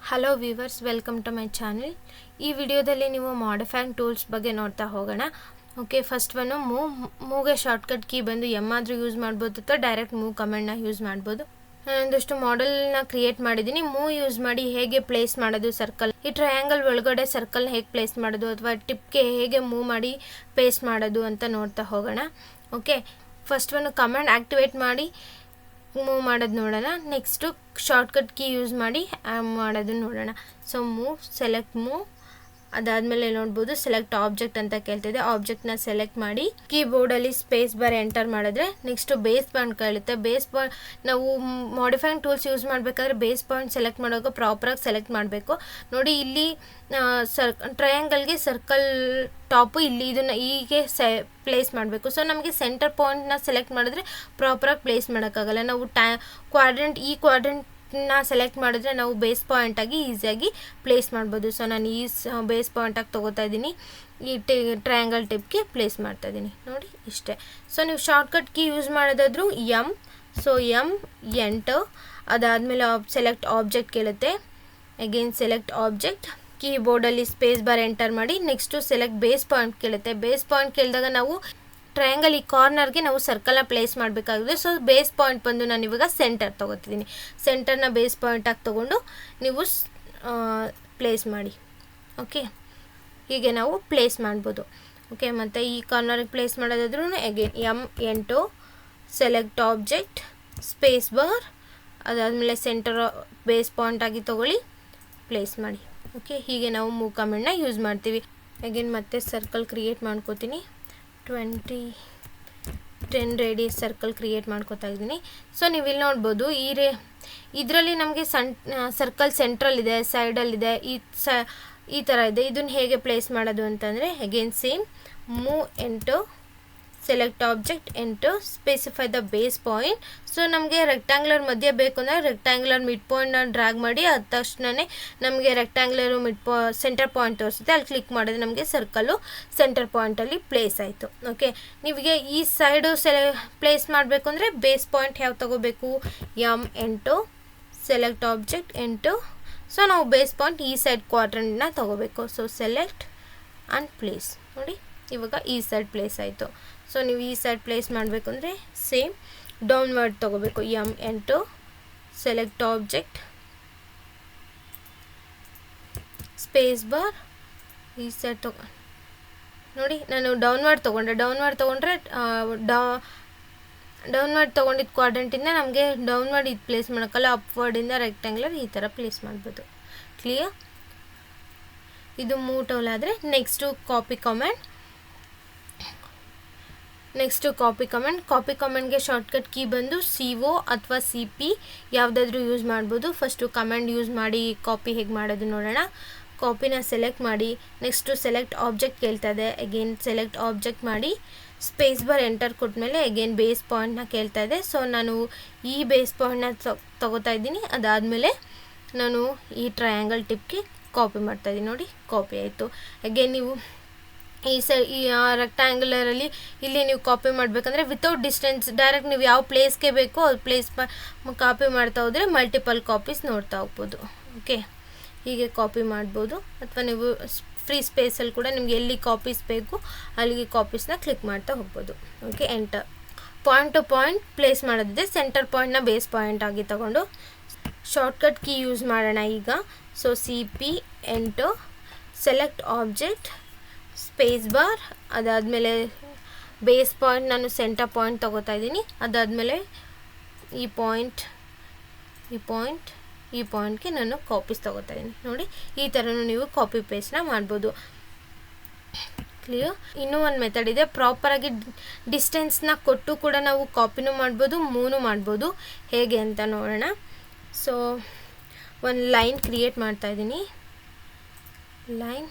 Hello viewers, welcome to my channel. ಈ ವಿಡಿಯೋದಲ್ಲಿ ನೀವು ಮಾಡಿಫೈಯಿಂಗ್ ಟೂಲ್ಸ್ ಬಗ್ಗೆ ನೋಡ್ತಾ ಹೋಗೋಣ. ಓಕೆ, ಫಸ್ಟ್ ಒನ್ನು ಮೂವ್ಗೆ ಶಾರ್ಟ್ಕಟ್ ಕೀ ಬಂದು ಎಮ್ ಆದರೂ ಯೂಸ್ ಮಾಡ್ಬೋದು ಅಥವಾ ಡೈರೆಕ್ಟ್ ಮೂವ್ ಕಮೆಂಡ್ನ ಯೂಸ್ ಮಾಡ್ಬೋದು. ನಾನೊಂದಷ್ಟು ಮಾಡೆಲ್ನ ಕ್ರಿಯೇಟ್ ಮಾಡಿದ್ದೀನಿ. ಮೂವ್ ಯೂಸ್ ಮಾಡಿ ಹೇಗೆ ಪ್ಲೇಸ್ ಮಾಡೋದು ಸರ್ಕಲ್, ಈ ಟ್ರಯಾಂಗಲ್ ಒಳಗಡೆ ಸರ್ಕಲ್ನ ಹೇಗೆ ಪ್ಲೇಸ್ ಮಾಡೋದು ಅಥವಾ ಟಿಪ್ಗೆ ಹೇಗೆ ಮೂವ್ ಮಾಡಿ ಪೇಸ್ಟ್ ಮಾಡೋದು ಅಂತ ನೋಡ್ತಾ ಹೋಗೋಣ. Okay, first one commend activate ಮಾಡಿ ಮೂವ್ ಮಾಡೋದು ನೋಡೋಣ. ನೆಕ್ಸ್ಟು ಶಾರ್ಟ್ಕಟ್ ಕೀ ಯೂಸ್ ಮಾಡಿ ಮಾಡೋದನ್ನು ನೋಡೋಣ. ಸೊ ಸೆಲೆಕ್ಟ್ ಮೂವ್, ಅದಾದಮೇಲೆ ನೋಡ್ಬೋದು ಸೆಲೆಕ್ಟ್ ಆಬ್ಜೆಕ್ಟ್ ಅಂತ ಕೇಳ್ತಿದೆ. ಆಬ್ಜೆಕ್ಟ್ನ ಸೆಲೆಕ್ಟ್ ಮಾಡಿ ಕೀಬೋರ್ಡಲ್ಲಿ ಸ್ಪೇಸ್ ಬಾರ್ ಎಂಟರ್ ಮಾಡಿದ್ರೆ ನೆಕ್ಸ್ಟು ಬೇಸ್ ಪಾಯಿಂಟ್ ಕೇಳುತ್ತೆ. ಬೇಸ್ ಪಾಯಿಂಟ್ ನಾವು ಮಾಡಿಫೈಯಿಂಗ್ ಟೂಲ್ಸ್ ಯೂಸ್ ಮಾಡಬೇಕಾದ್ರೆ ಬೇಸ್ ಪಾಯಿಂಟ್ ಸೆಲೆಕ್ಟ್ ಮಾಡುವಾಗ ಪ್ರಾಪರಾಗಿ ಸೆಲೆಕ್ಟ್ ಮಾಡಬೇಕು. ನೋಡಿ, ಇಲ್ಲಿ ಟ್ರಯಾಂಗಲ್ಗೆ ಸರ್ಕಲ್ ಟಾಪು ಇಲ್ಲಿ ಇದನ್ನು ಹೀಗೆ ಪ್ಲೇಸ್ ಮಾಡಬೇಕು. ಸೊ ನಮಗೆ ಸೆಂಟರ್ ಪಾಯಿಂಟ್ನ ಸೆಲೆಕ್ಟ್ ಮಾಡಿದ್ರೆ ಪ್ರಾಪರಾಗಿ ಪ್ಲೇಸ್ ಮಾಡೋಕ್ಕಾಗಲ್ಲ. ನಾವು ಕ್ವಾಡ್ರೆಂಟ್ನ ಸೆಲೆಕ್ಟ್ ಮಾಡಿದ್ರೆ ನಾವು ಬೇಸ್ ಪಾಯಿಂಟಾಗಿ ಈಸಿಯಾಗಿ ಪ್ಲೇಸ್ ಮಾಡ್ಬೋದು. ಸೊ ನಾನು ಈ ಬೇಸ್ ಪಾಯಿಂಟಾಗಿ ತೊಗೋತಾ ಇದ್ದೀನಿ, ಈ ಟ್ರಯಾಂಗಲ್ ಟಿಪ್ಗೆ ಪ್ಲೇಸ್ ಮಾಡ್ತಾ ಇದ್ದೀನಿ. ನೋಡಿ ಇಷ್ಟೇ. ಸೊ ನೀವು ಶಾರ್ಟ್ಕಟ್ ಕೀ ಯೂಸ್ ಮಾಡೋದಾದ್ರೂ ಎಮ್, ಸೊ ಎಮ್ ಎಂಟು, ಅದಾದಮೇಲೆ ಸೆಲೆಕ್ಟ್ ಆಬ್ಜೆಕ್ಟ್ ಕೇಳುತ್ತೆ. ಅಗೇನ್ ಸೆಲೆಕ್ಟ್ ಆಬ್ಜೆಕ್ಟ್, ಕೀಬೋರ್ಡಲ್ಲಿ ಸ್ಪೇಸ್ ಬಾರ್ ಎಂಟರ್ ಮಾಡಿ ನೆಕ್ಸ್ಟು ಸೆಲೆಕ್ಟ್ ಬೇಸ್ ಪಾಯಿಂಟ್ ಕೇಳುತ್ತೆ. ಬೇಸ್ ಪಾಯಿಂಟ್ ಕೇಳಿದಾಗ ನಾವು ಟ್ರಯಾಂಗಲ್ ಈ ಕಾರ್ನರ್ಗೆ ನಾವು ಸರ್ಕಲ್ನ ಪ್ಲೇಸ್ ಮಾಡಬೇಕಾಗಿದೆ. ಸೊ ಬೇಸ್ ಪಾಯಿಂಟ್ ಬಂದು ನಾನು ಇವಾಗ ಸೆಂಟರ್ ತೊಗೋತಿದ್ದೀನಿ. ಸೆಂಟರ್ನ ಬೇಸ್ ಪಾಯಿಂಟಾಗಿ ತೊಗೊಂಡು ನೀವು ಪ್ಲೇಸ್ ಮಾಡಿ. ಓಕೆ, ಹೀಗೆ ನಾವು ಪ್ಲೇಸ್ ಮಾಡ್ಬೋದು. ಓಕೆ, ಮತ್ತು ಈ ಕಾರ್ನರ್ಗೆ ಪ್ಲೇಸ್ ಮಾಡೋದಾದ್ರೂ ಅಗೇನ್ ಎಮ್ ಎಂಟು, ಸೆಲೆಕ್ಟ್ ಆಬ್ಜೆಕ್ಟ್, ಸ್ಪೇಸ್ ಬಾರ್, ಅದಾದಮೇಲೆ ಸೆಂಟರ್ ಬೇಸ್ ಪಾಯಿಂಟಾಗಿ ತೊಗೊಳ್ಳಿ, ಪ್ಲೇಸ್ ಮಾಡಿ. ಓಕೆ, ಹೀಗೆ ನಾವು ಮೂವ್ ಕಮೆಂಡ್ನ ಯೂಸ್ ಮಾಡ್ತೀವಿ. ಅಗೇನ್ ಮತ್ತೆ ಸರ್ಕಲ್ ಕ್ರಿಯೇಟ್ ಮಾಡ್ಕೋತೀನಿ. 10 ರೇಡಿಯಸ್ ಸರ್ಕಲ್ ಕ್ರಿಯೇಟ್ ಮಾಡ್ಕೋತಾ ಇದ್ದೀನಿ. ಸೊ ನೀವು ಇಲ್ಲಿ ನೋಡ್ಬೋದು ಇದರಲ್ಲಿ ನಮಗೆ ಸರ್ಕಲ್ ಸೆಂಟ್ರಲ್ಲಿದೆ, ಸೈಡಲ್ಲಿದೆ, ಈ ಥರ ಇದೆ. ಇದನ್ನು ಹೇಗೆ ಪ್ಲೇಸ್ ಮಾಡೋದು ಅಂತಂದರೆ ಅಗೇನ್ ಸೇಮ್ ಮೂವ್ ಎಂಟು, ಸೆಲೆಕ್ಟ್ ಆಬ್ಜೆಕ್ಟ್ ಎಂಟು, specify the base point. So ನಮಗೆ ರೆಕ್ಟ್ಯಾಂಗ್ಯುಲರ್ ಮಧ್ಯೆ ಬೇಕು ಅಂದರೆ ರೆಕ್ಟ್ಯಾಂಗ್ಯುಲರ್ ಮಿಡ್ ಪಾಯಿಂಟ್ನ ಡ್ರ್ಯಾಗ್ ಮಾಡಿ ಆದ ತಕ್ಷಣವೇ ನಮಗೆ ರೆಕ್ಟ್ಯಾಂಗ್ಯುಲರ್ ಸೆಂಟರ್ ಪಾಯಿಂಟ್ ತೋರಿಸುತ್ತೆ. ಅಲ್ಲಿ ಕ್ಲಿಕ್ ಮಾಡಿದ್ರೆ ನಮಗೆ ಸರ್ಕಲ್ಲು ಸೆಂಟರ್ ಪಾಯಿಂಟಲ್ಲಿ ಪ್ಲೇಸ್ ಆಯಿತು. ಓಕೆ, ನಿಮಗೆ ಈ ಸೈಡು ಪ್ಲೇಸ್ ಮಾಡಬೇಕು ಅಂದರೆ ಬೇಸ್ ಪಾಯಿಂಟ್ ಯಾವ ತೊಗೋಬೇಕು, ಎಮ್ ಎಂಟು, ಸೆಲೆಕ್ಟ್ ಆಬ್ಜೆಕ್ಟ್ ಎಂಟು. ಸೊ ನಾವು ಬೇಸ್ ಪಾಯಿಂಟ್ ಈ ಸೈಡ್ ಕ್ವಾಡ್ರೆಂಟ್ನ ತೊಗೋಬೇಕು. So select and place. ನೋಡಿ, ಇವಾಗ ಈ ಸೈಡ್ ಪ್ಲೇಸ್ ಆಯಿತು. ಸೊ ನೀವು ಈ ಸೈಡ್ ಪ್ಲೇಸ್ ಮಾಡಬೇಕು ಅಂದರೆ ಸೇಮ್ ಡೌನ್ವರ್ಡ್ ತೊಗೋಬೇಕು. ಎಮ್ ಎಂಟು, ಸೆಲೆಕ್ಟ್ ಆಬ್ಜೆಕ್ಟ್, ಸ್ಪೇಸ್ ಬಾರ್, ಈ ಸೈಡ್ ನೋಡಿ ನಾನು ಡೌನ್ವರ್ಡ್ ತೊಗೊಂಡ್ರೆ ಡೌನ್ವರ್ಡ್ ತೊಗೊಂಡಿದ್ದು ಕ್ವಾಡ್ರೆಂಟಿಂದ ನಮಗೆ ಡೌನ್ವರ್ಡ್ ಇದು ಪ್ಲೇಸ್ ಮಾಡೋಕ್ಕಲ್ಲ, ಅಪ್ವರ್ಡಿಂದ ರೆಕ್ಟ್ಯಾಂಗ್ಯುಲರ್ ಈ ಥರ ಪ್ಲೇಸ್ ಮಾಡ್ಬೋದು. ಕ್ಲಿಯರ್? ಇದು ಮೂವ್ ಟೂಲ್ ಆದರೆ ನೆಕ್ಸ್ಟು ಕಾಪಿ ಕಮೆಂಟ್ಗೆ ಶಾರ್ಟ್ಕಟ್ ಕೀ ಬಂದು CO ಅಥವಾ CP ಯಾವುದಾದ್ರೂ ಯೂಸ್ ಮಾಡ್ಬೋದು. ಫಸ್ಟು ಕಮೆಂಟ್ ಯೂಸ್ ಮಾಡಿ ಕಾಪಿ ಹೇಗೆ ಮಾಡೋದು ನೋಡೋಣ. ಕಾಪಿನ ಸೆಲೆಕ್ಟ್ ಮಾಡಿ ನೆಕ್ಸ್ಟು ಸೆಲೆಕ್ಟ್ ಆಬ್ಜೆಕ್ಟ್ ಕೇಳ್ತಾ ಇದೆ. ಅಗೇನ್ ಸೆಲೆಕ್ಟ್ ಆಬ್ಜೆಕ್ಟ್ ಮಾಡಿ ಸ್ಪೇಸ್ ಬಾರ್ ಎಂಟರ್ ಕೊಟ್ಟಮೇಲೆ ಅಗೇನ್ ಬೇಸ್ ಪಾಯಿಂಟ್ನ ಕೇಳ್ತಾ ಇದೆ. ಸೊ ನಾನು ಈ ಬೇಸ್ ಪಾಯಿಂಟ್ನ ತೊಗೋತಾ ಇದ್ದೀನಿ. ಅದಾದಮೇಲೆ ನಾನು ಈ ಟ್ರಯಾಂಗಲ್ ಟಿಪ್ಗೆ ಕಾಪಿ ಮಾಡ್ತಾಯಿದ್ದೀನಿ. ನೋಡಿ, ಕಾಪಿ ಆಯಿತು. ಅಗೇನ್ ನೀವು ಈ ರೆಕ್ಟ್ಯಾಂಗ್ಯುಲರಲ್ಲಿ ಇಲ್ಲಿ ನೀವು ಕಾಪಿ ಮಾಡಬೇಕಂದ್ರೆ ವಿತೌಟ್ ಡಿಸ್ಟೆನ್ಸ್ ಡೈರೆಕ್ಟ್ ನೀವು ಯಾವ ಪ್ಲೇಸ್ಗೆ ಬೇಕೋ ಅದು ಪ್ಲೇಸ್ ಕಾಪಿ ಮಾಡ್ತಾ ಹೋದರೆ ಮಲ್ಟಿಪಲ್ ಕಾಪೀಸ್ ನೋಡ್ತಾ ಹೋಗ್ಬೋದು. ಓಕೆ, ಹೀಗೆ ಕಾಪಿ ಮಾಡ್ಬೋದು. ಅಥವಾ ನೀವು ಫ್ರೀ ಸ್ಪೇಸಲ್ಲಿ ಕೂಡ ನಿಮ್ಗೆ ಎಲ್ಲಿ ಕಾಪೀಸ್ ಬೇಕು ಅಲ್ಲಿಗೆ ಕಾಪೀಸ್ನ ಕ್ಲಿಕ್ ಮಾಡ್ತಾ ಹೋಗ್ಬೋದು. Okay, enter. Point to point place ಮಾಡೋದಿದೆ. ಸೆಂಟರ್ ಪಾಯಿಂಟ್ನ ಬೇಸ್ ಪಾಯಿಂಟ್ ಆಗಿ ತಗೊಂಡು ಶಾರ್ಟ್ಕಟ್ ಕೀ ಯೂಸ್ ಮಾಡೋಣ ಈಗ. ಸೊ CP ಎಂಟು, ಸೆಲೆಕ್ಟ್ ಆಬ್ಜೆಕ್ಟ್, ಸ್ಪೇಸ್ ಬಾರ್, ಅದಾದಮೇಲೆ ಬೇಸ್ ಪಾಯಿಂಟ್ ನಾನು ಸೆಂಟರ್ ಪಾಯಿಂಟ್ ತೊಗೋತಾ ಇದ್ದೀನಿ. ಅದಾದಮೇಲೆ ಈ ಪಾಯಿಂಟ್ಗೆ ನಾನು ಕಾಪೀಸ್ ತೊಗೋತಾ ಇದ್ದೀನಿ. ನೋಡಿ, ಈ ಥರನೂ ನೀವು ಕಾಪಿ ಪೇಸ್ಟ್ನ ಮಾಡ್ಬೋದು. ಕ್ಲಿಯರ್? ಇನ್ನೂ ಒಂದು ಮೆಥಡ್ ಇದೆ. ಪ್ರಾಪರಾಗಿ ಡಿಸ್ಟೆನ್ಸ್ನ ಕೊಟ್ಟು ಕೂಡ ನಾವು ಕಾಪಿನೂ ಮಾಡ್ಬೋದು, ಮೂವ್ನೂ ಮಾಡ್ಬೋದು. ಹೇಗೆ ಅಂತ ನೋಡೋಣ. ಸೊ ಒಂದು ಲೈನ್ ಕ್ರಿಯೇಟ್ ಮಾಡ್ತಾ ಇದ್ದೀನಿ. ಲೈನ್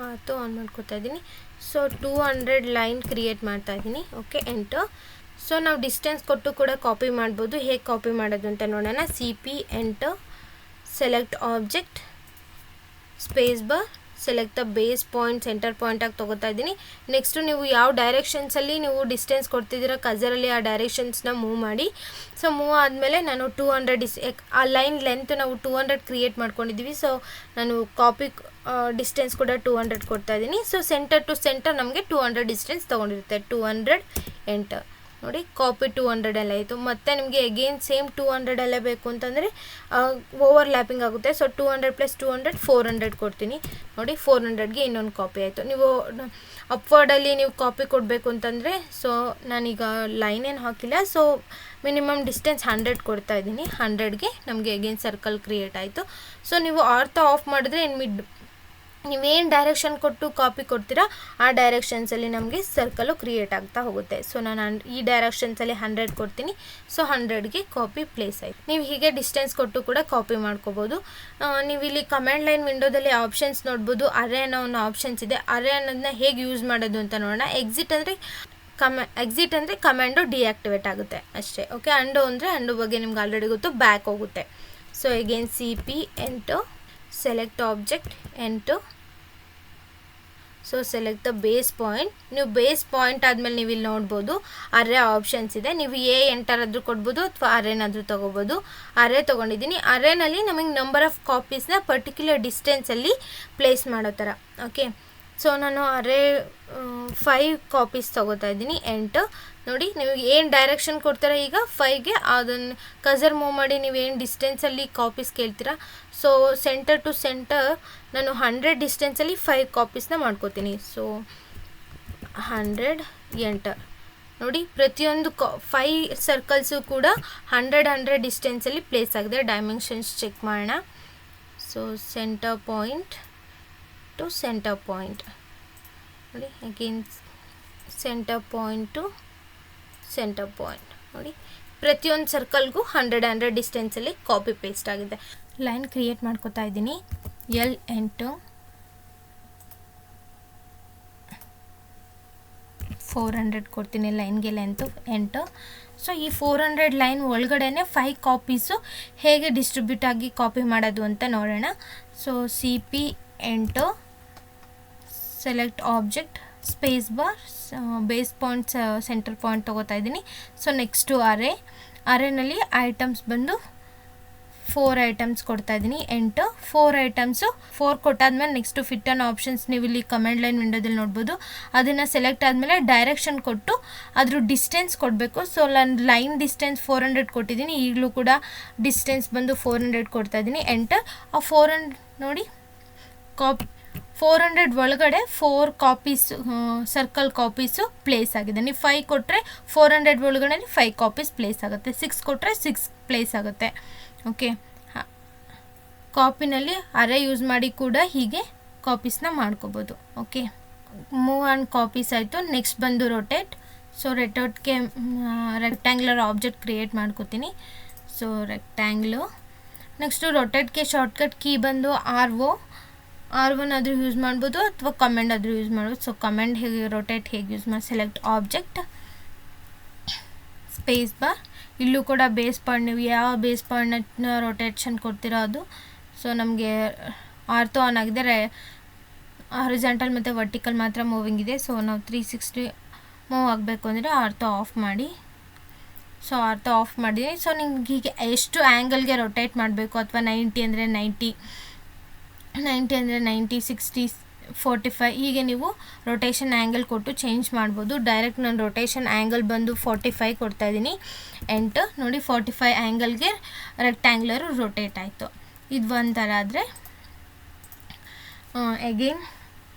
ಆನ್ ಮಾಡ್ಕೊತಾ ಇದ್ದೀನಿ. ಸೊ 200 ಲೈನ್ ಕ್ರಿಯೇಟ್ ಮಾಡ್ತಾ ಇದ್ದೀನಿ. ಓಕೆ, ಎಂಟು. ಸೊ ನಾವು ಡಿಸ್ಟೆನ್ಸ್ ಕೊಟ್ಟು ಕೂಡ ಕಾಪಿ ಮಾಡ್ಬೋದು. ಹೇಗೆ ಕಾಪಿ ಮಾಡೋದು ಅಂತ ನೋಡೋಣ. CP ಎಂಟು, select object, space bar, select the base point centre ಪಾಯಿಂಟಾಗಿ ತೊಗೋತಾ ಇದ್ದೀನಿ. ನೆಕ್ಸ್ಟು ನೀವು ಯಾವ ಡೈರೆಕ್ಷನ್ಸಲ್ಲಿ ನೀವು ಡಿಸ್ಟೆನ್ಸ್ ಕೊಡ್ತಿದ್ದೀರ ಕಜರಲ್ಲಿ ಆ ಡೈರೆಕ್ಷನ್ಸ್ನ ಮೂವ್ ಮಾಡಿ. ಸೊ ಮೂವ್ ಆದಮೇಲೆ ನಾನು 200 ಆ ಲೈನ್ ಲೆಂತ್ ನಾವು 200 ಕ್ರಿಯೇಟ್ ಮಾಡ್ಕೊಂಡಿದ್ದೀವಿ. ಸೊ ನಾನು ಕಾಪಿ ಡಿಸ್ಟೆನ್ಸ್ ಕೂಡ 200 ಕೊಡ್ತಾ ಇದ್ದೀನಿ. ಸೊ ಸೆಂಟರ್ ಟು ಸೆಂಟರ್ ನಮಗೆ 200 ಡಿಸ್ಟೆನ್ಸ್ ತೊಗೊಂಡಿರುತ್ತೆ. 200 ಎಂಟರ್ ನೋಡಿ, ಕಾಪಿ 200 ಎಲ್ಲ ಆಯಿತು. ಮತ್ತು ನಿಮಗೆ ಅಗೇನ್ ಸೇಮ್ 200 ಎಲ್ಲ ಬೇಕು ಅಂತಂದರೆ ಓವರ್ ಲ್ಯಾಪಿಂಗ್ ಆಗುತ್ತೆ. ಸೊ 200 + 200 400 ಕೊಡ್ತೀನಿ ನೋಡಿ. 400ಗೆ ಇನ್ನೊಂದು ಕಾಪಿ ಆಯಿತು. ನೀವು ಅಪ್ವರ್ಡಲ್ಲಿ ನೀವು ಕಾಪಿ ಕೊಡಬೇಕು ಅಂತಂದರೆ, ಸೊ ನಾನೀಗ ಲೈನ್ ಏನು ಹಾಕಿಲ್ಲ, ಸೊ ಮಿನಿಮಮ್ ಡಿಸ್ಟೆನ್ಸ್ 100 ಕೊಡ್ತಾ ಇದ್ದೀನಿ. 100ಗೆ ನಮಗೆ ಅಗೇನ್ ಸರ್ಕಲ್ ಕ್ರಿಯೇಟ್ ಆಯಿತು. ಸೊ ನೀವು ಆರ್ಥ ಆಫ್ ಮಾಡಿದ್ರೆ ನೀವೇನು ಡೈರೆಕ್ಷನ್ ಕೊಟ್ಟು ಕಾಪಿ ಕೊಡ್ತೀರಾ ಆ ಡೈರೆಕ್ಷನ್ಸಲ್ಲಿ ನಮಗೆ ಸರ್ಕಲು ಕ್ರಿಯೇಟ್ ಆಗ್ತಾ ಹೋಗುತ್ತೆ. ಸೊ ನಾನು ಈ ಡೈರೆಕ್ಷನ್ಸಲ್ಲಿ 100 ಕೊಡ್ತೀನಿ. ಸೊ 100ಗೆ ಕಾಪಿ ಪ್ಲೇಸ್ ಆಯಿತು. ನೀವು ಹೀಗೆ ಡಿಸ್ಟೆನ್ಸ್ ಕೊಟ್ಟು ಕೂಡ ಕಾಪಿ ಮಾಡ್ಕೋಬೋದು. ನೀವು ಇಲ್ಲಿ ಕಮಾಂಡ್ ಲೈನ್ ವಿಂಡೋದಲ್ಲಿ ಆಪ್ಷನ್ಸ್ ನೋಡ್ಬೋದು. ಅರೇ ಅನ್ನೋ ಒಂದು ಆಪ್ಷನ್ಸ್ ಇದೆ. ಅರೇ ಅನ್ನೋದನ್ನ ಹೇಗೆ ಯೂಸ್ ಮಾಡೋದು ಅಂತ ನೋಡೋಣ. ಎಕ್ಸಿಟ್ ಅಂದರೆ ಕಮಾಂಡು ಡಿಆಕ್ಟಿವೇಟ್ ಆಗುತ್ತೆ ಅಷ್ಟೇ. ಓಕೆ, ಅಂಡು ಬಗ್ಗೆ ನಿಮ್ಗೆ ಆಲ್ರೆಡಿ ಗೊತ್ತು, ಬ್ಯಾಕ್ ಹೋಗುತ್ತೆ. ಸೊ ಅಗೇನ್ CP ಎಂಟು, ಸೆಲೆಕ್ಟ್ ಆಬ್ಜೆಕ್ಟ್ ಎಂಟು. So select the base point. ನೀವು ಬೇಸ್ ಪಾಯಿಂಟ್ ಆದಮೇಲೆ ನೀವು ಇಲ್ಲಿ ನೋಡ್ಬೋದು ಅರೇ ಆಪ್ಷನ್ಸ್ ಇದೆ. ನೀವು ಎಂಟರ್ ಆದರೂ ಕೊಡ್ಬೋದು ಅಥವಾ ಅರೇನಾದರೂ ತೊಗೋಬೋದು. ಅರೇ ತೊಗೊಂಡಿದ್ದೀನಿ. ಅರೇನಲ್ಲಿ ನಮಗೆ ನಂಬರ್ ಆಫ್ ಕಾಪೀಸ್ನ ಪರ್ಟಿಕ್ಯುಲರ್ ಡಿಸ್ಟೆನ್ಸಲ್ಲಿ ಪ್ಲೇಸ್ ಮಾಡೋ ಥರ. ಓಕೆ, ಸೊ ನಾನು ಅರೇ 5 ಕಾಪೀಸ್ ತೊಗೋತಾ ಇದ್ದೀನಿ. ಎಂಟು ನೋಡಿ, ನೀವು ಏನು ಡೈರೆಕ್ಷನ್ ಕೊಡ್ತೀರಾ ಈಗ 5ಗೆ ಅದನ್ನು ಕಸರ್ ಮೂವ್ ಮಾಡಿ ನೀವು ಏನು ಡಿಸ್ಟೆನ್ಸಲ್ಲಿ ಕಾಪೀಸ್ ಕೇಳ್ತೀರಾ. ಸೊ ಸೆಂಟರ್ ಟು ಸೆಂಟರ್ ನಾನು 100 ಡಿಸ್ಟೆನ್ಸಲ್ಲಿ 5 ಕಾಪೀಸ್ನ ಮಾಡ್ಕೋತೀನಿ. ಸೊ 100 ಎಂಟರ್ ನೋಡಿ, ಪ್ರತಿಯೊಂದು 5 ಸರ್ಕಲ್ಸು ಕೂಡ 100 ಡಿಸ್ಟೆನ್ಸಲ್ಲಿ ಪ್ಲೇಸ್ ಆಗಿದೆ. ಡೈಮೆನ್ಷನ್ಸ್ ಚೆಕ್ ಮಾಡೋಣ. So centre point to centre point ನೋಡಿ, again centre point to centre point ನೋಡಿ, ಪ್ರತಿಯೊಂದು ಸರ್ಕಲ್ಗೂ 100 ಡಿಸ್ಟೆನ್ಸಲ್ಲಿ ಕಾಪಿ ಪೇಸ್ಟ್ ಆಗಿದೆ. ಲೈನ್ ಕ್ರಿಯೇಟ್ ಮಾಡ್ಕೋತಾ ಇದ್ದೀನಿ. L8 400 ಕೊಡ್ತೀನಿ ಲೈನ್ಗೆ ಲೆಂತು 8. ಸೊ ಈ 400 ಲೈನ್ ಒಳಗಡೆನೆ 5 ಕಾಪೀಸು ಹೇಗೆ ಡಿಸ್ಟ್ರಿಬ್ಯೂಟ್ ಆಗಿ ಕಾಪಿ ಮಾಡೋದು ಅಂತ ನೋಡೋಣ. So CP 8, select object, space bar, base point centre point ತೊಗೋತಾ ಇದ್ದೀನಿ. ಸೊ ನೆಕ್ಸ್ಟು ಅರೇನಲ್ಲಿ ಐಟಮ್ಸ್ ಬಂದು 4 ಐಟಮ್ಸ್ ಕೊಡ್ತಾ ಇದ್ದೀನಿ. 8 4 ಐಟಮ್ಸು 4 ಕೊಟ್ಟಾದ್ಮೇಲೆ ನೆಕ್ಸ್ಟು ಫಿಟ್ ಆನ್ ಆಪ್ಷನ್ಸ್ ನೀವು ಇಲ್ಲಿ ಕಮೆಂಟ್ ಲೈನ್ ವಿಂಡೋದಲ್ಲಿ ನೋಡ್ಬೋದು. ಅದನ್ನು ಸೆಲೆಕ್ಟ್ ಆದಮೇಲೆ ಡೈರೆಕ್ಷನ್ ಕೊಟ್ಟು ಅದ್ರ ಡಿಸ್ಟೆನ್ಸ್ ಕೊಡಬೇಕು. ಸೊ ಲೈನ್ ಡಿಸ್ಟೆನ್ಸ್ 400 ಕೊಟ್ಟಿದ್ದೀನಿ. ಈಗಲೂ ಕೂಡ ಡಿಸ್ಟೆನ್ಸ್ ಬಂದು 400 ಕೊಡ್ತಾ ಇದ್ದೀನಿ. ಎಂಟರ್. ಆ 400 ನೋಡಿ, 400 ಒಳಗಡೆ 4 ಕಾಪೀಸು ಸರ್ಕಲ್ ಕಾಪೀಸು ಪ್ಲೇಸ್ ಆಗಿದೆ. ನೀವು 5 ಕೊಟ್ಟರೆ 400 ಒಳಗಡೆ 5 ಕಾಪೀಸ್ ಪ್ಲೇಸ್ ಆಗುತ್ತೆ. 6 ಕೊಟ್ಟರೆ 6 ಪ್ಲೇಸ್ ಆಗುತ್ತೆ. ಓಕೆ, ಕಾಪಿನಲ್ಲಿ ಅರೇ ಯೂಸ್ ಮಾಡಿ ಕೂಡ ಹೀಗೆ ಕಾಪೀಸ್ನ ಮಾಡ್ಕೋಬೋದು. ಓಕೆ, ಮೂವ್ ಆ್ಯಂಡ್ ಕಾಪೀಸ್ ಆಯಿತು. ನೆಕ್ಸ್ಟ್ ಬಂದು ರೊಟೇಟ್. ಸೊ ರೊಟೇಟ್ಗೆ ರೆಕ್ಟ್ಯಾಂಗ್ಯುಲರ್ ಆಬ್ಜೆಕ್ಟ್ ಕ್ರಿಯೇಟ್ ಮಾಡ್ಕೋತೀನಿ. So rectangle. ನೆಕ್ಸ್ಟು ರೊಟೇಟ್ಗೆ ಶಾರ್ಟ್ಕಟ್ ಕೀ ಬಂದು R1 ಆದರೂ ಯೂಸ್ ಮಾಡ್ಬೋದು ಅಥವಾ ಕಮೆಂಡ್ ಆದರೂ ಯೂಸ್ ಮಾಡ್ಬೋದು. ಸೊ ಕಮೆಂಡ್ ಹೇಗೆ ರೊಟೇಟ್ ಹೇಗೆ ಯೂಸ್ ಮಾಡಿ, ಸೆಲೆಕ್ಟ್ ಆಬ್ಜೆಕ್ಟ್, ಸ್ಪೇಸ್ ಬಾರ್. ಇಲ್ಲೂ ಕೂಡ ಬೇಸ್ ಪಾಯಿಂಟ್ ನೀವು ಯಾವ ಬೇಸ್ ಪಾಯಿಂಟ್ನ ರೊಟೇಷನ್ ಕೊಡ್ತೀರೋ ಅದು. ಸೊ ನಮಗೆ ಆರ್ಥೋ ಆನ್ ಆಗಿದೆ, ಹಾರಿಜಾಂಟಲ್ ಮತ್ತು ವರ್ಟಿಕಲ್ ಮಾತ್ರ ಮೂವಿಂಗ್ ಇದೆ. ಸೊ ನಾವು 360 ಮೂವ್ ಆಗಬೇಕು ಅಂದರೆ ಆರ್ಥೋ ಆಫ್ ಮಾಡಿ. ಸೊ ಆರ್ಥೋ ಆಫ್ ಮಾಡಿದ್ದೀನಿ. ಸೊ ನಿಮ್ಗೆ ಹೀಗೆ ಎಷ್ಟು ಆ್ಯಂಗಲ್ಗೆ ರೊಟೇಟ್ ಮಾಡಬೇಕು, ಅಥವಾ 90 ಅಂದರೆ 90 ಅಂದರೆ 90, 60, 45 ಹೀಗೆ ನೀವು ರೊಟೇಷನ್ ಆ್ಯಂಗಲ್ ಕೊಟ್ಟು ಚೇಂಜ್ ಮಾಡ್ಬೋದು. ಡೈರೆಕ್ಟ್ ನಾನು ರೊಟೇಷನ್ ಆ್ಯಂಗಲ್ ಬಂದು 45 ಕೊಡ್ತಾಯಿದ್ದೀನಿ. ನೋಡಿ 45 ಆ್ಯಂಗಲ್ಗೆ ರೆಕ್ಟ್ಯಾಂಗ್ಯುಲರು ರೊಟೇಟ್ ಆಯಿತು. ಇದು ಒಂಥರ ಆದರೆ ಅಗೇನ್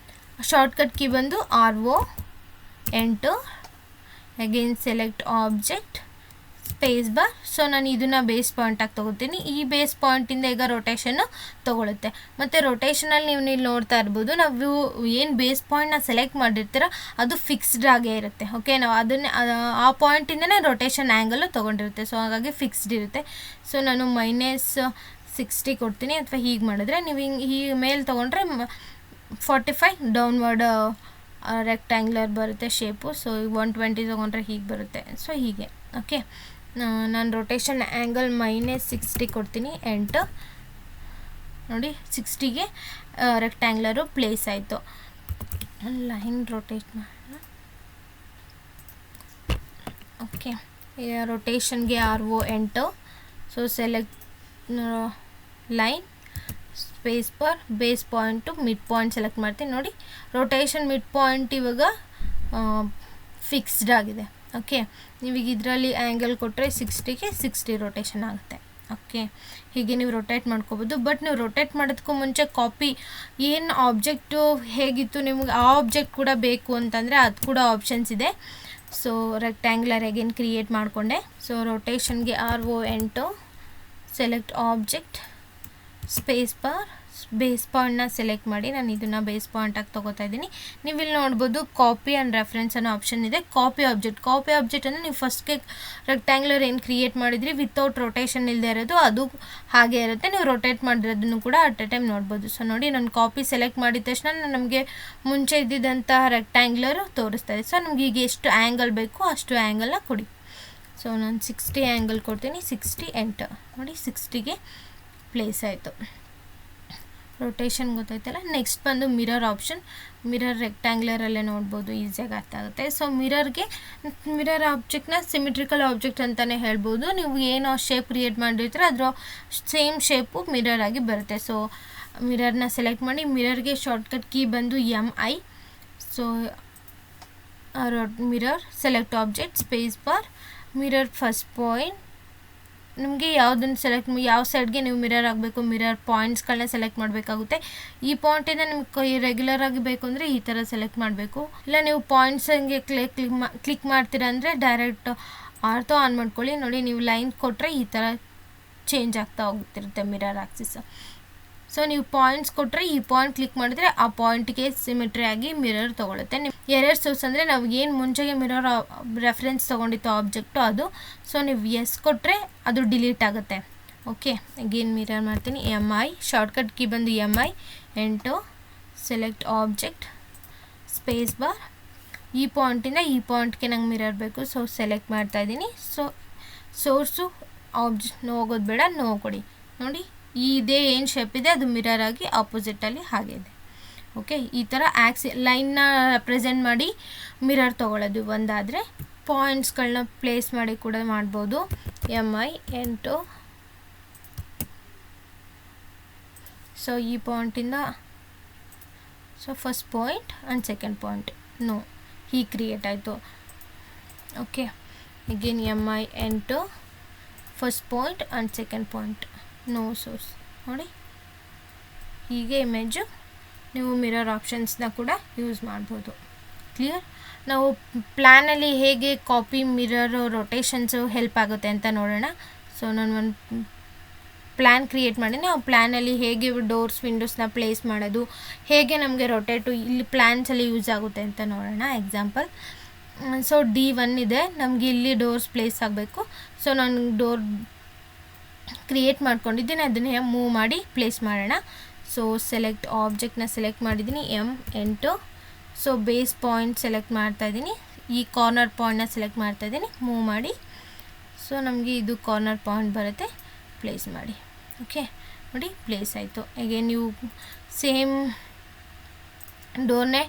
ಶಾರ್ಟ್ಕಟ್ ಕೀ ಬಂದು R8, again select object, space bar. So ನಾನು ಇದನ್ನು ಬೇಸ್ ಪಾಯಿಂಟಾಗಿ ತೊಗೋತೀನಿ. ಈ ಬೇಸ್ ಪಾಯಿಂಟಿಂದ ಈಗ ರೊಟೇಷನ್ನು ತೊಗೊಳುತ್ತೆ. ಮತ್ತು ರೊಟೇಷನಲ್ಲಿ ನೀವು ಇಲ್ಲಿ ನೋಡ್ತಾ ಇರ್ಬೋದು, ನಾವು ಏನು ಬೇಸ್ ಪಾಯಿಂಟ್ನ ಸೆಲೆಕ್ಟ್ ಮಾಡಿರ್ತೀರೋ ಅದು ಫಿಕ್ಸ್ಡ್ ಆಗೇ ಇರುತ್ತೆ. ಓಕೆ, ನಾವು ಅದನ್ನೇ ಆ ಪಾಯಿಂಟಿಂದನೇ ರೊಟೇಷನ್ ಆ್ಯಂಗಲ್ಲು ತೊಗೊಂಡಿರುತ್ತೆ. ಸೊ ಹಾಗಾಗಿ ಫಿಕ್ಸ್ಡ್ ಇರುತ್ತೆ. ಸೊ ನಾನು -60 ಕೊಡ್ತೀನಿ. ಅಥವಾ ಹೀಗೆ ಮಾಡಿದ್ರೆ ನೀವು ಈ ಮೇಲೆ ತೊಗೊಂಡ್ರೆ 45 ಡೌನ್ವರ್ಡ್ ರೆಕ್ಟ್ಯಾಂಗ್ಯುಲರ್ ಬರುತ್ತೆ ಶೇಪು. ಸೊ 120 ತೊಗೊಂಡ್ರೆ ಹೀಗೆ ಬರುತ್ತೆ. ಸೊ ಹೀಗೆ. ಓಕೆ, ನಾನು ರೊಟೇಷನ್ ಆ್ಯಂಗಲ್ -60 ಕೊಡ್ತೀನಿ. ನೋಡಿ 60ಗೆ ರೆಕ್ಟ್ಯಾಂಗ್ಲರು ಪ್ಲೇಸ್ ಆಯಿತು. ಲೈನ್ ರೊಟೇಟ್ ಮಾಡೋಣ. ಓಕೆ, ರೊಟೇಷನ್ಗೆ ಎಂಟು. So select line space bar base point mid point select ಮಾಡ್ತೀನಿ. ನೋಡಿ ರೊಟೇಷನ್ ಮಿಡ್ ಪಾಯಿಂಟ್ ಇವಾಗ ಫಿಕ್ಸ್ಡ್ ಆಗಿದೆ. ಓಕೆ, ನೀವೀಗ ಇದರಲ್ಲಿ ಆ್ಯಂಗಲ್ ಕೊಟ್ಟರೆ 60ಗೆ 60 ರೊಟೇಷನ್ ಆಗುತ್ತೆ. ಓಕೆ, ಹೀಗೆ ನೀವು ರೊಟೇಟ್ ಮಾಡ್ಕೋಬೋದು. ಬಟ್ ನೀವು ರೊಟೇಟ್ ಮಾಡೋದಕ್ಕೂ ಮುಂಚೆ ಕಾಪಿ ಏನು ಆಬ್ಜೆಕ್ಟು ಹೇಗಿತ್ತು ನಿಮ್ಗೆ ಆ ಆಬ್ಜೆಕ್ಟ್ ಕೂಡ ಬೇಕು ಅಂತಂದರೆ ಅದು ಕೂಡ ಆಪ್ಷನ್ಸ್ ಇದೆ. ಸೊ ರೆಕ್ಟ್ಯಾಂಗ್ಯುಲರ್ ಅಗೇನ್ ಕ್ರಿಯೇಟ್ ಮಾಡಿಕೊಂಡೆ. ಸೊ ರೊಟೇಷನ್ಗೆ ಎಂಟು, select object space bar base ಪಾಯಿಂಟ್ನ ಸೆಲೆಕ್ಟ್ ಮಾಡಿ. ನಾನು ಇದನ್ನು ಬೇಸ್ ಪಾಯಿಂಟಾಗಿ ತೊಗೋತಾ ಇದ್ದೀನಿ. ನೀವು ಇಲ್ಲಿ ನೋಡ್ಬೋದು ಕಾಪಿ ಆ್ಯಂಡ್ ರೆಫರೆನ್ಸ್ ಅನ್ನೋ ಆಪ್ಷನ್ ಇದೆ. ಕಾಪಿ ಆಬ್ಜೆಕ್ಟ್ ಅಂದರೆ ನೀವು ಫಸ್ಟ್ಗೆ ರೆಕ್ಟ್ಯಾಂಗ್ಯುಲರ್ ಏನು ಕ್ರಿಯೇಟ್ ಮಾಡಿದ್ರಿ ವಿತೌಟ್ ರೊಟೇಷನ್ ಇಲ್ಲದೆ ಇರೋದು ಅದು ಹಾಗೆ ಇರುತ್ತೆ. ನೀವು ರೊಟೇಟ್ ಮಾಡಿರೋದನ್ನು ಕೂಡ ಅಟ್ ಎ ಟೈಮ್ ನೋಡ್ಬೋದು. ಸೊ ನೋಡಿ ನಾನು ಕಾಪಿ ಸೆಲೆಕ್ಟ್ ಮಾಡಿದ ತಕ್ಷಣ ನಮಗೆ ಮುಂಚೆ ಇದ್ದಿದ್ದಂತಹ ರೆಕ್ಟ್ಯಾಂಗ್ಯುಲರ್ ತೋರಿಸ್ತಾ ಇದೆ. ಸೊ ನಮ್ಗೆ ಈಗ ಎಷ್ಟು ಆ್ಯಂಗಲ್ ಬೇಕು ಅಷ್ಟು ಆ್ಯಂಗಲ್ನ ಕೊಡಿ. ಸೊ ನಾನು 60 ಆ್ಯಂಗಲ್ ಕೊಡ್ತೀನಿ. 60 ಎಂಟರ್. ನೋಡಿ 60ಗೆ ಪ್ಲೇಸ್ ಆಯಿತು. ರೊಟೇಷನ್ ಗೊತ್ತಾಯ್ತಲ್ಲ. ನೆಕ್ಸ್ಟ್ ಬಂದು ಮಿರರ್ ಆಪ್ಷನ್. ಮಿರರ್ ರೆಕ್ಟ್ಯಾಂಗ್ಯುಲರಲ್ಲೇ ನೋಡ್ಬೋದು, ಈಸಿಯಾಗಿ ಅರ್ಥ ಆಗುತ್ತೆ. ಸೊ ಮಿರರ್ ಆಬ್ಜೆಕ್ಟ್ನ ಸಿಮಿಟ್ರಿಕಲ್ ಆಬ್ಜೆಕ್ಟ್ ಅಂತಲೇ ಹೇಳ್ಬೋದು. ನೀವು ಏನೋ ಶೇಪ್ ಕ್ರಿಯೇಟ್ ಮಾಡಿರ್ತೀರ ಅದರ ಸೇಮ್ ಶೇಪು ಮಿರರ್ ಆಗಿ ಬರುತ್ತೆ. ಸೊ ಮಿರರ್ನ ಸೆಲೆಕ್ಟ್ ಮಾಡಿ. ಮಿರರ್ಗೆ ಶಾರ್ಟ್ಕಟ್ ಕೀ ಬಂದು MI. So mirror select object space bar mirror first point. ನಿಮಗೆ ಯಾವುದನ್ನು ಯಾವ ಸೈಡ್ಗೆ ನೀವು ಮಿರರ್ ಆಗಬೇಕು ಮಿರರ್ ಪಾಯಿಂಟ್ಸ್ಗಳನ್ನ ಸೆಲೆಕ್ಟ್ ಮಾಡಬೇಕಾಗುತ್ತೆ. ಈ ಪಾಯಿಂಟಿಂದ ನಿಮ್ಗೆ ರೆಗ್ಯುಲರ್ ಆಗಿ ಬೇಕು ಅಂದರೆ ಈ ಥರ ಸೆಲೆಕ್ಟ್ ಮಾಡಬೇಕು. ಇಲ್ಲ ನೀವು ಪಾಯಿಂಟ್ಸ್ ಹಂಗೆ ಕ್ಲಿಕ್ ಮಾಡ್ತೀರಾ ಅಂದರೆ ಡೈರೆಕ್ಟ್ ಆರ್ಥೋ ಆನ್ ಮಾಡ್ಕೊಳ್ಳಿ. ನೋಡಿ ನೀವು ಲೈನ್ ಕೊಟ್ಟರೆ ಈ ಥರ ಚೇಂಜ್ ಆಗ್ತಾ ಹೋಗ್ತಿರುತ್ತೆ ಮಿರರ್ ಆಕ್ಸಿಸ್. ಸೊ ನೀವು ಪಾಯಿಂಟ್ಸ್ ಕೊಟ್ಟರೆ ಈ ಪಾಯಿಂಟ್ ಕ್ಲಿಕ್ ಮಾಡಿದ್ರೆ ಆ ಪಾಯಿಂಟ್ಗೆ ಸಿಮಿಟ್ರಿ ಆಗಿ ಮಿರರ್ ತೊಗೊಳುತ್ತೆ. ನೀವು ಎರರ್ ಸೋರ್ಸ್ ಅಂದರೆ ನಾವು ಏನು ಮುಂಚೆಗೆ ಮಿರರ್ ರೆಫರೆನ್ಸ್ ತೊಗೊಂಡಿತ್ತು ಆಬ್ಜೆಕ್ಟು ಅದು. ಸೊ ನೀವು ಎಸ್ ಕೊಟ್ಟರೆ ಅದು ಡಿಲೀಟ್ ಆಗುತ್ತೆ. ಓಕೆ, ಅಗೇನ್ ಮಿರರ್ ಮಾಡ್ತೀನಿ. MI ಶಾರ್ಟ್ಕಟ್ ಕೀ ಬಂದು MI ಎಂಟು, ಸೆಲೆಕ್ಟ್ ಆಬ್ಜೆಕ್ಟ್ ಸ್ಪೇಸ್ ಬಾರ್. ಈ ಪಾಯಿಂಟಿಂದ ಈ ಪಾಯಿಂಟ್ಗೆ ನಂಗೆ ಮಿರರ್ ಬೇಕು. ಸೊ ಸೆಲೆಕ್ಟ್ ಮಾಡ್ತಾಯಿದ್ದೀನಿ. ಸೊ ಸೋರ್ಸು ಆಬ್ಜೆಕ್ಟ್ ಹೋಗೋದು ಬೇಡ, ನೋ ಕೊಡಿ. ನೋಡಿ ಇದೇ ಏನು ಶೇಪ್ ಇದೆ ಅದು ಮಿರರ್ ಆಗಿ ಆಪೋಸಿಟಲ್ಲಿ ಹಾಗೆ ಇದೆ. ಓಕೆ, ಈ ಥರ ಲೈನ್ನ ರೆಪ್ರೆಸೆಂಟ್ ಮಾಡಿ ಮಿರರ್ ತೊಗೊಳ್ಳೋದು ಒಂದಾದರೆ. ಪಾಯಿಂಟ್ಸ್ಗಳನ್ನ ಪ್ಲೇಸ್ ಮಾಡಿ ಕೂಡ ಮಾಡ್ಬೋದು. MI ಎಂಟು. ಸೊ ಈ ಪಾಯಿಂಟಿಂದ first point and second point no ಹೀಗೆ ಕ್ರಿಯೇಟ್ ಆಯಿತು. ಓಕೆ, ಅಗೇನ್ MI ಎಂಟು, first point and second point no source. ನೋಡಿ ಹೀಗೆ ಇಮೇಜು ನೀವು ಮಿರರ್ ಆಪ್ಷನ್ಸ್ನ ಕೂಡ ಯೂಸ್ ಮಾಡ್ಬೋದು. ಕ್ಲಿಯರ್? ನಾವು ಪ್ಲ್ಯಾನಲ್ಲಿ ಹೇಗೆ ಕಾಪಿ ಮಿರರ್ ರೊಟೇಷನ್ಸು ಹೆಲ್ಪ್ ಆಗುತ್ತೆ ಅಂತ ನೋಡೋಣ. ಸೊ ನಾನು ಒಂದು ಪ್ಲ್ಯಾನ್ ಕ್ರಿಯೇಟ್ ಮಾಡೀನಿ. ಆ ಪ್ಲ್ಯಾನಲ್ಲಿ ಹೇಗೆ ಡೋರ್ಸ್ ವಿಂಡೋಸ್ನ ಪ್ಲೇಸ್ ಮಾಡೋದು, ಹೇಗೆ ನಮಗೆ ರೊಟೇಟು ಇಲ್ಲಿ ಪ್ಲ್ಯಾನ್ಸಲ್ಲಿ ಯೂಸ್ ಆಗುತ್ತೆ ಅಂತ ನೋಡೋಣ. ಎಕ್ಸಾಂಪಲ್, ಸೊ D1 ಇದೆ, ನಮಗೆ ಇಲ್ಲಿ ಡೋರ್ಸ್ ಪ್ಲೇಸ್ ಆಗಬೇಕು. ಸೊ ನಾನು ಡೋರ್ ಕ್ರಿಯೇಟ್ ಮಾಡ್ಕೊಂಡಿದ್ದೀನಿ, ಅದನ್ನೇ ಮೂವ್ ಮಾಡಿ ಪ್ಲೇಸ್ ಮಾಡೋಣ. ಸೊ ಸೆಲೆಕ್ಟ್ ಆಬ್ಜೆಕ್ಟ್ನ ಸೆಲೆಕ್ಟ್ ಮಾಡಿದ್ದೀನಿ ಎಂಟು. ಸೊ ಬೇಸ್ ಪಾಯಿಂಟ್ ಸೆಲೆಕ್ಟ್ ಮಾಡ್ತಾಯಿದ್ದೀನಿ. ಈ ಕಾರ್ನರ್ ಪಾಯಿಂಟ್ನ ಸೆಲೆಕ್ಟ್ ಮಾಡ್ತಾಯಿದ್ದೀನಿ, ಮೂವ್ ಮಾಡಿ. ಸೊ ನಮಗೆ ಇದು ಕಾರ್ನರ್ ಪಾಯಿಂಟ್ ಬರುತ್ತೆ, ಪ್ಲೇಸ್ ಮಾಡಿ. ಓಕೆ, ನೋಡಿ ಪ್ಲೇಸ್ ಆಯಿತು. ಅಗೇನ್ ನೀವು ಸೇಮ್ ಡೋರ್ನೇ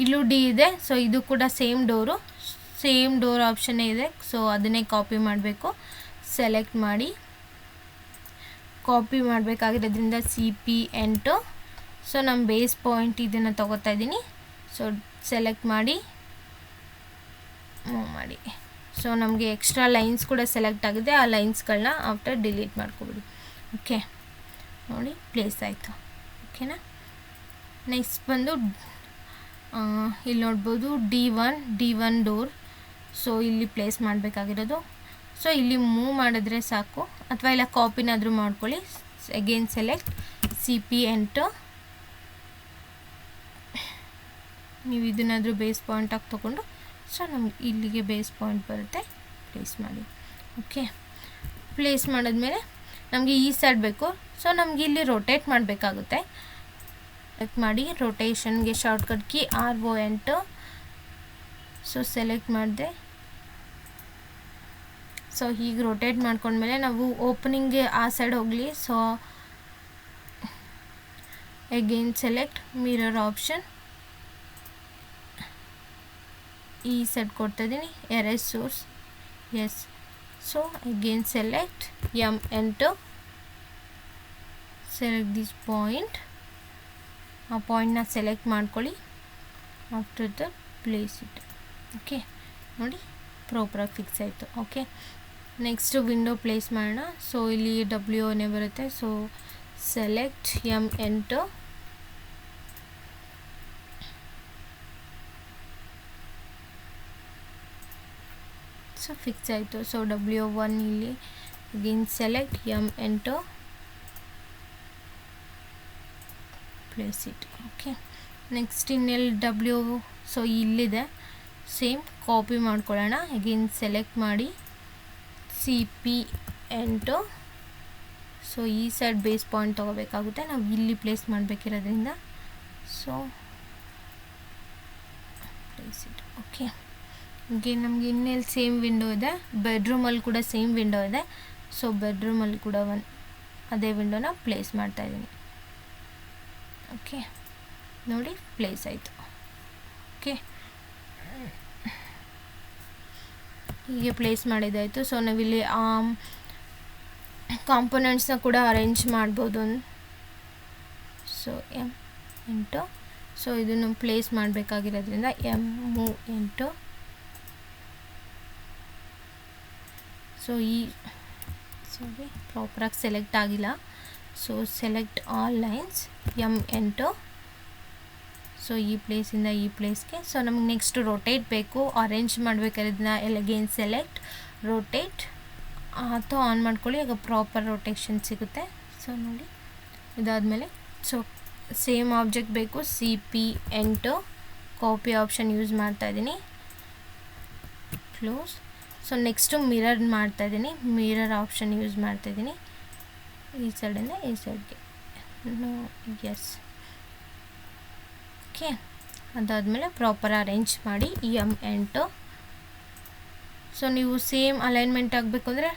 ಇಲ್ಲೂ D ಇದೆ. ಸೊ ಇದು ಕೂಡ ಸೇಮ್ ಡೋರ್ ಆಪ್ಷನ್ನೇ ಇದೆ. ಸೊ ಅದನ್ನೇ ಕಾಪಿ ಮಾಡಬೇಕು. ಸೆಲೆಕ್ಟ್ ಮಾಡಿ ಕಾಪಿ ಮಾಡಬೇಕಾಗಿರೋದ್ರಿಂದ CP ಎಂಟು. ಸೊ ನಮ್ಮ ಬೇಸ್ ಪಾಯಿಂಟ್ ಇದನ್ನು ತೊಗೋತಾ ಇದ್ದೀನಿ. ಸೊ ಸೆಲೆಕ್ಟ್ ಮಾಡಿ ಮೂವ್ ಮಾಡಿ. ಸೊ ನಮಗೆ ಎಕ್ಸ್ಟ್ರಾ ಲೈನ್ಸ್ ಕೂಡ ಸೆಲೆಕ್ಟ್ ಆಗಿದೆ. ಆ ಲೈನ್ಸ್ಗಳನ್ನ ಆಫ್ಟರ್ ಡಿಲೀಟ್ ಮಾಡ್ಕೊಬಿಡಿ. ಓಕೆ, ನೋಡಿ ಪ್ಲೇಸ್ ಆಯಿತು. ಓಕೆನಾ? ನೆಕ್ಸ್ಟ್ ಬಂದು ಇಲ್ಲಿ ನೋಡ್ಬೋದು D1 ಡೋರ್. ಸೊ ಇಲ್ಲಿ ಪ್ಲೇಸ್ ಮಾಡಬೇಕಾಗಿರೋದು. ಸೊ ಇಲ್ಲಿ ಮೂವ್ ಮಾಡಿದ್ರೆ ಸಾಕು, ಅಥವಾ ಇಲ್ಲ ಕಾಪಿನಾದರೂ ಮಾಡ್ಕೊಳ್ಳಿ. ಅಗೇನ್ ಸೆಲೆಕ್ಟ್ CP ಎಂಟು. ನೀವು ಇದನ್ನಾದರೂ ಬೇಸ್ ಪಾಯಿಂಟಾಗಿ ತೊಗೊಂಡು ಸೊ ನಮ್ಗೆ ಇಲ್ಲಿಗೆ ಬೇಸ್ ಪಾಯಿಂಟ್ ಬರುತ್ತೆ, ಪ್ಲೇಸ್ ಮಾಡಿ. ಓಕೆ, ಪ್ಲೇಸ್ ಮಾಡಿದ್ಮೇಲೆ ನಮಗೆ ಈ ಸೈಡ್ ಬೇಕು. ಸೊ ನಮಗೆ ಇಲ್ಲಿ ರೊಟೇಟ್ ಮಾಡಬೇಕಾಗುತ್ತೆ. ಸೆಲೆಕ್ಟ್ ಮಾಡಿ. ರೊಟೇಷನ್ಗೆ ಶಾರ್ಟ್ಕಟ್ ಕೀ ಎಂಟು. ಸೊ ಸೆಲೆಕ್ಟ್ ಮಾಡಿದೆ, ಸೊ ಹೀಗೆ ರೊಟೇಟ್ ಮಾಡ್ಕೊಂಡ್ಮೇಲೆ ನಾವು ಓಪನಿಂಗ್ಗೆ ಆ ಸೈಡ್ ಹೋಗಲಿ. So again select mirror option, ಈ ಸೆಟ್ ಕೊಡ್ತಾ ಇದ್ದೀನಿ, erase source, S. So again select enter, select this point, ಆ ಪಾಯಿಂಟ್ನ ಸೆಲೆಕ್ಟ್ ಮಾಡ್ಕೊಳ್ಳಿ. After the place it. Okay, ನೋಡಿ ಪ್ರಾಪರಾಗಿ ಫಿಕ್ಸ್ ಆಯಿತು. ಓಕೆ, ನೆಕ್ಸ್ಟ್ ವಿಂಡೋ ಪ್ಲೇಸ್ ಮಾಡೋಣ. ಸೊ ಇಲ್ಲಿ ಡಬ್ಲ್ಯೂ ಬರುತ್ತೆ. So select enter, so fix ಆಯಿತು. ಸೊ W1 ಇಲ್ಲಿ again select enter, place it. Okay, next ಇನ್ನೆಲ್ಲಿ ಡಬ್ಲ್ಯೂ, ಸೊ ಇಲ್ಲಿದೆ, ಸೇಮ್ ಕಾಪಿ ಮಾಡ್ಕೊಳ್ಳೋಣ. ಅಗೇನ್ ಸೆಲೆಕ್ಟ್ ಮಾಡಿ CP ಎಂಟರ್. ಸೊ ಈ ಸೈಡ್ ಬೇಸ್ ಪಾಯಿಂಟ್ ತೊಗೋಬೇಕಾಗುತ್ತೆ, ನಾವು ಇಲ್ಲಿ ಪ್ಲೇಸ್ ಮಾಡಬೇಕಿರೋದ್ರಿಂದ. So place it. ಓಕೆ, ಹೀಗೆ ನಮಗೆ ಇನ್ನೆಲ್ಲಿ ಸೇಮ್ ವಿಂಡೋ ಇದೆ, ಬೆಡ್ರೂಮಲ್ಲಿ ಕೂಡ ಸೇಮ್ ವಿಂಡೋ ಇದೆ. ಸೊ ಬೆಡ್ರೂಮಲ್ಲಿ ಕೂಡ ಅದೇ ವಿಂಡೋನ ಪ್ಲೇಸ್ ಮಾಡ್ತಾಯಿದ್ದೀನಿ. ಓಕೆ, ನೋಡಿ ಪ್ಲೇಸ್ ಆಯಿತು. ಓಕೆ, ಹೀಗೆ ಪ್ಲೇಸ್ ಮಾಡಿದ್ದಾಯಿತು. ಸೊ ನಾವಿಲ್ಲಿ ಕಾಂಪೊನೆಂಟ್ಸ್ನ ಕೂಡ ಅರೇಂಜ್ ಮಾಡ್ಬೋದು. ಸೊ ಎಂಟು, ಸೊ ಇದನ್ನು ಪ್ಲೇಸ್ ಮಾಡಬೇಕಾಗಿರೋದ್ರಿಂದ ಎಂಟು. ಸೊ ಸಾರಿ ಪ್ರಾಪರಾಗಿ ಸೆಲೆಕ್ಟ್ ಆಗಿಲ್ಲ. ಸೊ ಸೆಲೆಕ್ಟ್ ಆಲ್ ಲೈನ್ಸ್, ಎಂಟು. ಸೊ ಈ ಪ್ಲೇಸಿಂದ ಈ ಪ್ಲೇಸ್ಗೆ. ಸೊ ನಮಗೆ ನೆಕ್ಸ್ಟ್ ರೊಟೇಟ್ ಬೇಕು, ಅರೇಂಜ್ ಮಾಡಬೇಕಾದ್ರಿಂದ ಅಗೇನ್ ಸೆಲೆಕ್ಟ್ ರೊಟೇಟ್, ಅಥವಾ ಆನ್ ಮಾಡ್ಕೊಳ್ಳಿ, ಆಗ ಪ್ರಾಪರ್ ರೊಟೇಷನ್ ಸಿಗುತ್ತೆ. ಸೊ ನೋಡಿ ಇದಾದಮೇಲೆ ಸೊ ಸೇಮ್ ಆಬ್ಜೆಕ್ಟ್ ಬೇಕು, CP ಎಂಟು, ಕಾಪಿ ಆಪ್ಷನ್ ಯೂಸ್ ಮಾಡ್ತಾಯಿದ್ದೀನಿ, ಕ್ಲೋಸ್. ಸೊ ನೆಕ್ಸ್ಟು ಮಿರರ್ ಮಾಡ್ತಾಯಿದ್ದೀನಿ, ಮಿರರ್ ಆಪ್ಷನ್ ಯೂಸ್ ಮಾಡ್ತಾಯಿದ್ದೀನಿ, ಈ ಸೈಡಿಂದ ಈ ಸೈಡ್ಗೆ. ಎಸ್. ಓಕೆ, ಅದಾದಮೇಲೆ ಪ್ರಾಪರ್ ಅರೇಂಜ್ ಮಾಡಿ ಎಂಟು. ಸೊ ನೀವು ಸೇಮ್ ಅಲೈನ್ಮೆಂಟ್ ಆಗಬೇಕು ಅಂದರೆ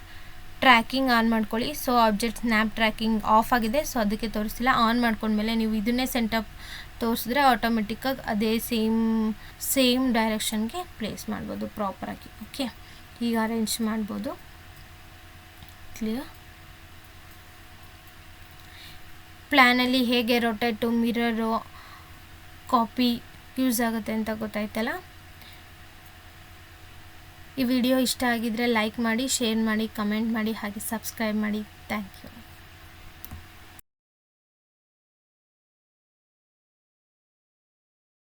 ಟ್ರ್ಯಾಕಿಂಗ್ ಆನ್ ಮಾಡ್ಕೊಳ್ಳಿ. So object snap tracking of ಆಗಿದೆ, ಸೊ ಅದಕ್ಕೆ ತೋರಿಸ್ತಿಲ್ಲ. ಆನ್ ಮಾಡ್ಕೊಂಡ್ಮೇಲೆ ನೀವು ಇದನ್ನೇ ಸೆಂಟಪ್ ತೋರಿಸಿದ್ರೆ ಆಟೋಮೆಟಿಕ್ಕಾಗಿ ಅದೇ ಸೇಮ್ ಡೈರೆಕ್ಷನ್ಗೆ ಪ್ಲೇಸ್ ಮಾಡ್ಬೋದು ಪ್ರಾಪರಾಗಿ. ಓಕೆ, ಈಗ ಅರೇಂಜ್ ಮಾಡ್ಬೋದು. ಕ್ಲಿಯರ್. ಪ್ಲ್ಯಾನಲ್ಲಿ ಹೇಗೆ ರೊಟೇಟು, ಮಿರರು, ಕಾಪಿ ಯೂಸ್ ಆಗುತ್ತೆ ಅಂತ ಗೊತ್ತಾಯ್ತಲ್ಲ. ಈ ವಿಡಿಯೋ ಇಷ್ಟ ಆಗಿದ್ರೆ ಲೈಕ್ ಮಾಡಿ, ಶೇರ್ ಮಾಡಿ, ಕಮೆಂಟ್ ಮಾಡಿ, ಹಾಗೆ ಸಬ್ಸ್ಕ್ರೈಬ್ ಮಾಡಿ. Thank you.